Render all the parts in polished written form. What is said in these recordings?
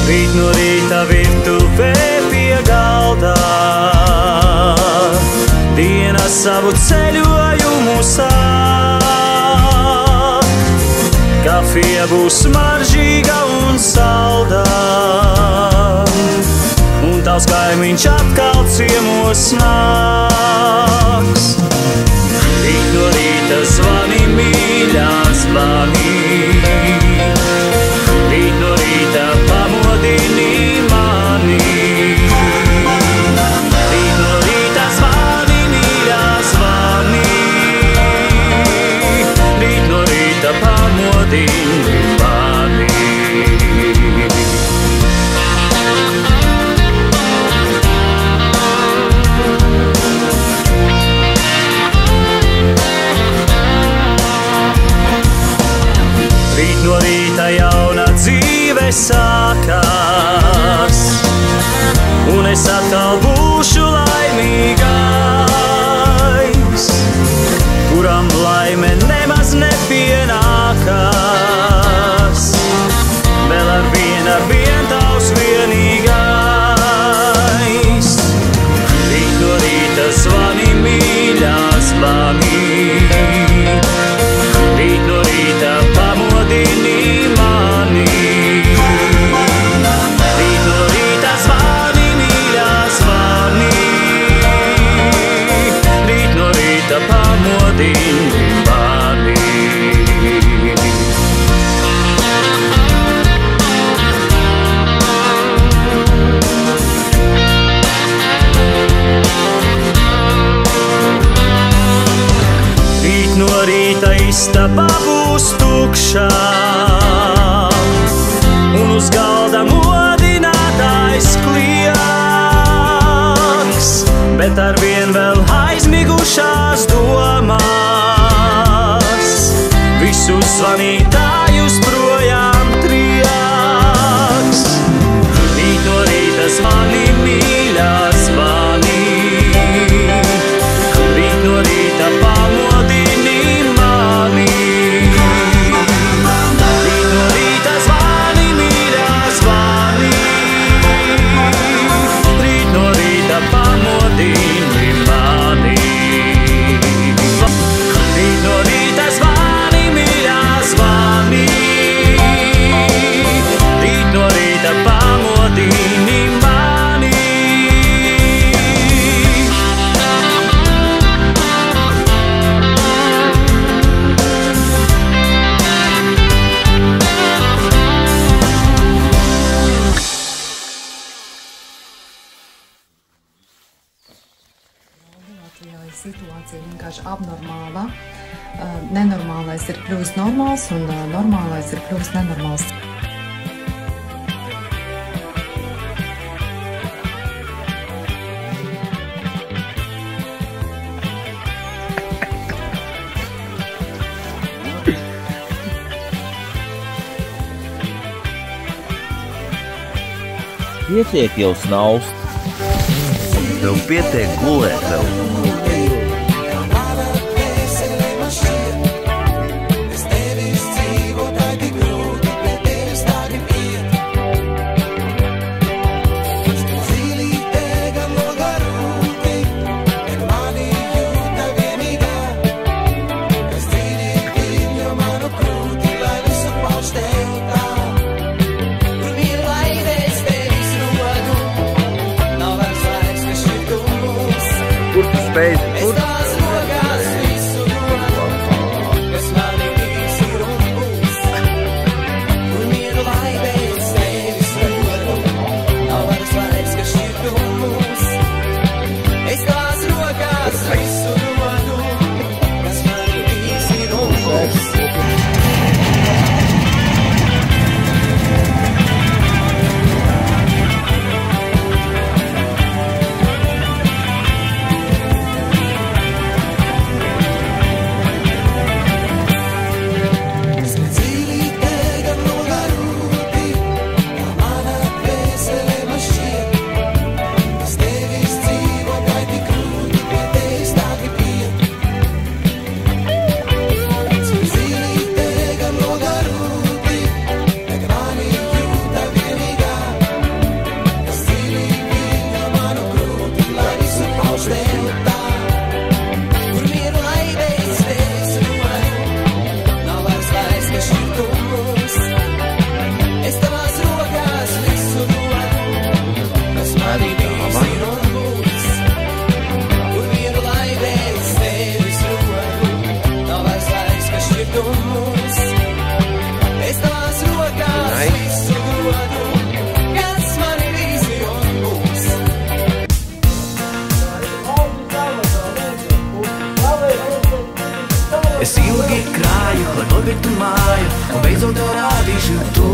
Rīt no rīta virtuvē pie galda, diena savu ceļojumu sāk. Kafija būs smaržīga un salda, un tavs kaimiņš atkal ciemos nāks. Rīt no rīta zvani, mīļā, zvani. Rīt no rīta pamodini mani. Rīt no rīta zvani, mīļā, zvani. Rīt no rīta pamodini mani. Rīt no rīta jauna dzīve sākās, un es atkal būšu laimīgais, kuram laime nemaz nepienākās. Vēl ar vien tavs vienīgais. Rīt no rīta zvani, mīļā, zvani. Rīt no rīta pamodini mani. Rīt no rīta zvani, mīļā, zvani. Rīt no rīta pamodini mani. Rīt no rīta istaba būs tukšā, un uz galda modinātājs klieks, bet arvien vēl aizmigušās domās visus zvanītājus projām trieks. Rīt no rīta zvani, mīļā, zvani. Rīt no rīta pamodini mani. Rīt no rīta zvani, mīļā, zvani. Rīt no rīta pamodini mani. Rīt no rīta zvani, mīļā, zvani. Rīt no rīta pamodini mani. Latvijā ir situācija vienkārši abnormāla. Nenormālais ir kļuvis normāls un normālais ir kļuvis nenormāls. Pietiek jau snaust. Tev pietiek gulēt tev. brīnumus. Es tavās rokās visu dodu, kas man ir vīzionus. Es ilgi krāju, lai nopirktu māju, un beidzot tev rādīšu to.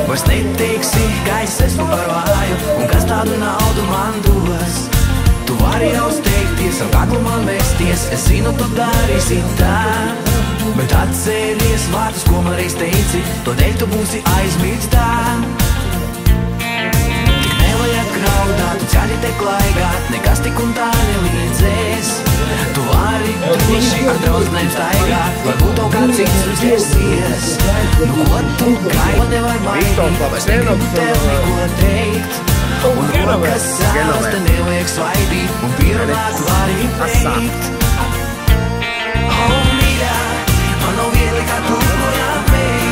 Vairs neteiksi, ka es esmu par vāju, un kas tādu naudu man dos. Tu vari jau steigties, ar kaklu man mesties, es zinu, tu darīsi tā. Bet atceries vārdus, ko man reiz teici, to dēļ tu būsi aizmirstā. Tik nevajag graudāt, tu ceļi te klaigāt, nekas tik un tā neliedzēs. Tu vari droši ar draudzenēm staigāt, varbūt tev kā cits uzķersies. Nu, ko tu gai, ko nevar mainīt, vairs negribu tev neko teikt. Un rokas sāls, te nevajag svaidīt, un pierunāt vari teikt. Oh, mīļā, man nav viegli kā tu projām ej,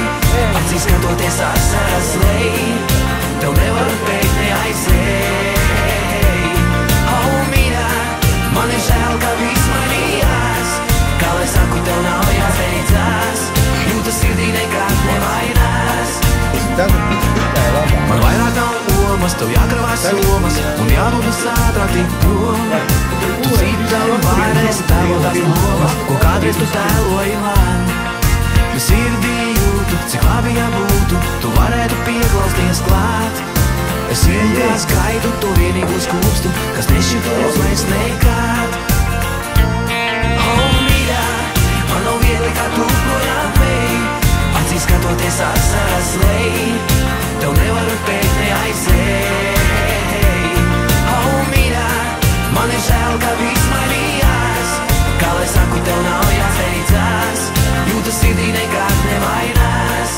acīs skatoties asaras lej, tev nevar beigt neaizej. Oh, mīļā, man ir žēl, ka viss mainījās, kā lai saku, tev nav jāsteidzās, jūtas sirdī nekad nevainās. Man vairāk nav omas, tev jākravās somas, un jādodas ātrāk tik prom. Tu citam vairs tēlo tās lomas, ko kādreiz tu tēloji man. Sirdī jūtu, cik labi jābūtu, tu varētu pieklausties klāt. Es ilgā skaitu to vienīgo skūpstu, kas nešķitos vairs nekad. Oh, mīļā, man nav viegli kā tu projām ej, acīs skatoties asaras lej, tev nevaru beigt neaizej. Oh, mīļā, man ir žēl, ka viss mainījās, kā lai saku, tev nav jāsteidzās, jūtas sirdī nekad nevainās.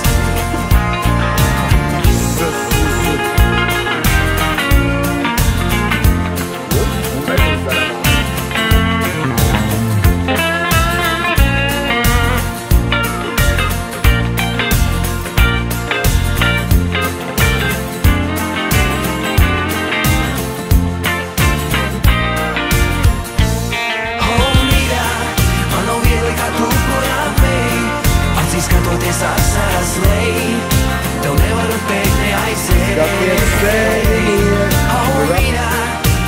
Skatoties asaras lej, tev nevaru beigt neaizej. Oh, mīļā,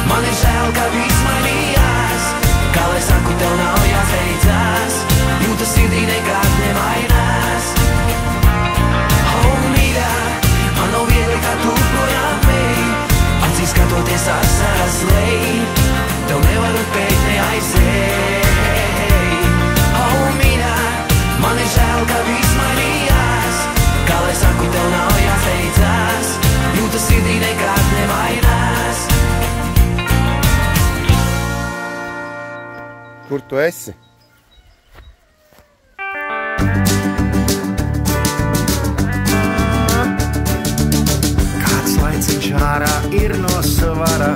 man ir žēl, ka viss mainījās, kā lai saku, tev nav jāsteidzās, jūtas sirdī nekad nevainās. Oh, mīļā, man nav viegli kā tu projām ej, acīs skatoties asaras lej, tev nevaru beigt neaizej. Oh, mīļā, man ir žēl, ka viss mainījās, kā lai saku, tev nav jāsteidzās, jūtas sirdī nekad nevainās. Kur tu esi? Kāds laiciņš ārā ir no svara,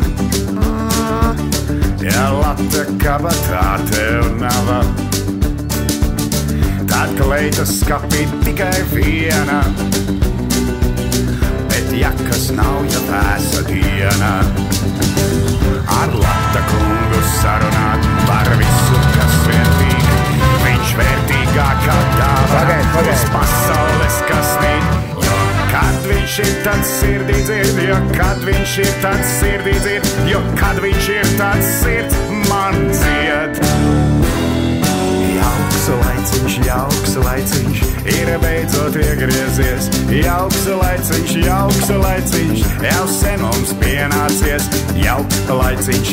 ja lata kabatā tev nava. Tad kleitas skapī tikai viena, bet jakas nav, ja vēsa diena. Ar lata kungu sarunāt par visu, kas vērtīgi, viņš vērtīgākā dāvā uz pasaules kasnīt. Jo kad viņš ir tāds sirdī dzird, jo kad viņš ir tāds sirdī dzird, jo kad viņš ir tāds sirds man dzied. Jauks laiciņš, ir beidzot iegriezies. Jauks laiciņš, jau sen mums pienācies. Jauks laiciņš,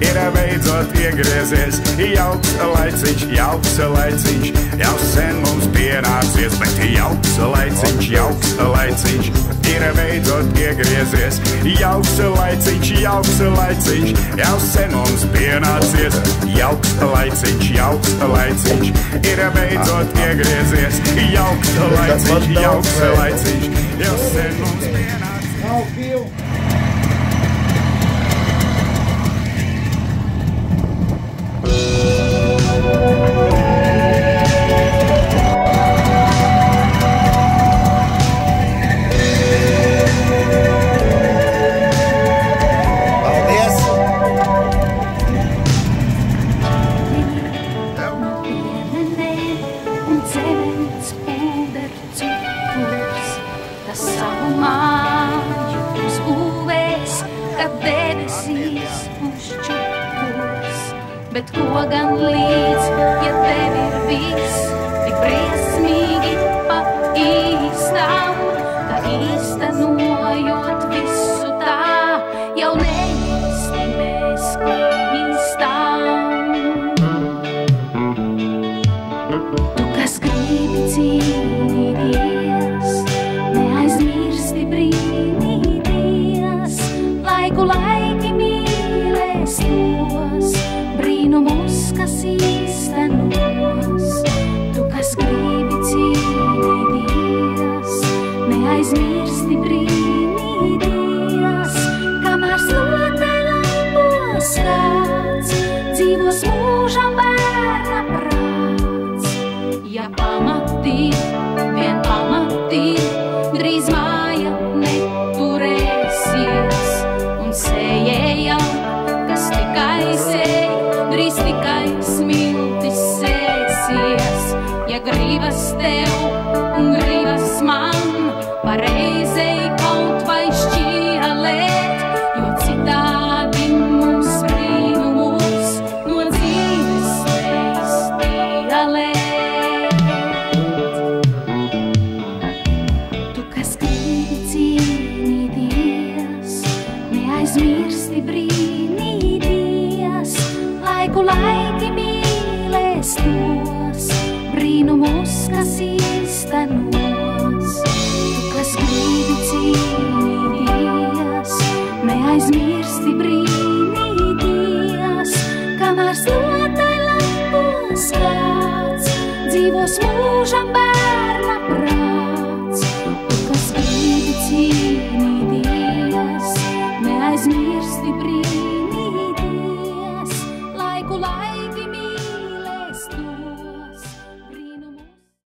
ir beidzot iegriezies. Jauks laiciņš, jau sen mums pienācies. Bet jauks laiciņš, ir beidzot iegriezies. Jauks laiciņš, jau sen mums pienācies. Jauks laiciņš, ir beidzot iegriezies. Jauks laiciņš, jau sen mums pienācies. bet ko gan līdz, ja tev ir viss tik briesmīgi pa īstam, ka īstenojot visu tā, jau neīsti mēs klīstam. Tu, kas gribi cīnīties, neaizmirsti brīnīties, laiku laiki mīlēs tos, brīnumus, kas īstenos. Tu, kas gribi cīnīties, neaizmirsti brīnīties, kamēr slotelapos kāds, dzīvos mūžam bērna prāts. Ja pamatī, vien pamatī, drīz māja neturēsies, un sējējam, kas tikai sēj, drīz tikai smiltis sēsies. Ja gribas tev un gribas man pareizei kaut vai šķielēt, jo citādi mums brīnumus no dzīves neiztīelēt. Tu, kas gribi cīnīties, neaizmirsti brīnīties, laiku laiki mīlēs tos, brīnumus, kas īstenos. Tu, kas gribi cīnīties, neaizmirsti brīnīties, kamēr slotai lapos kāds, dzīvos mūžam bērns.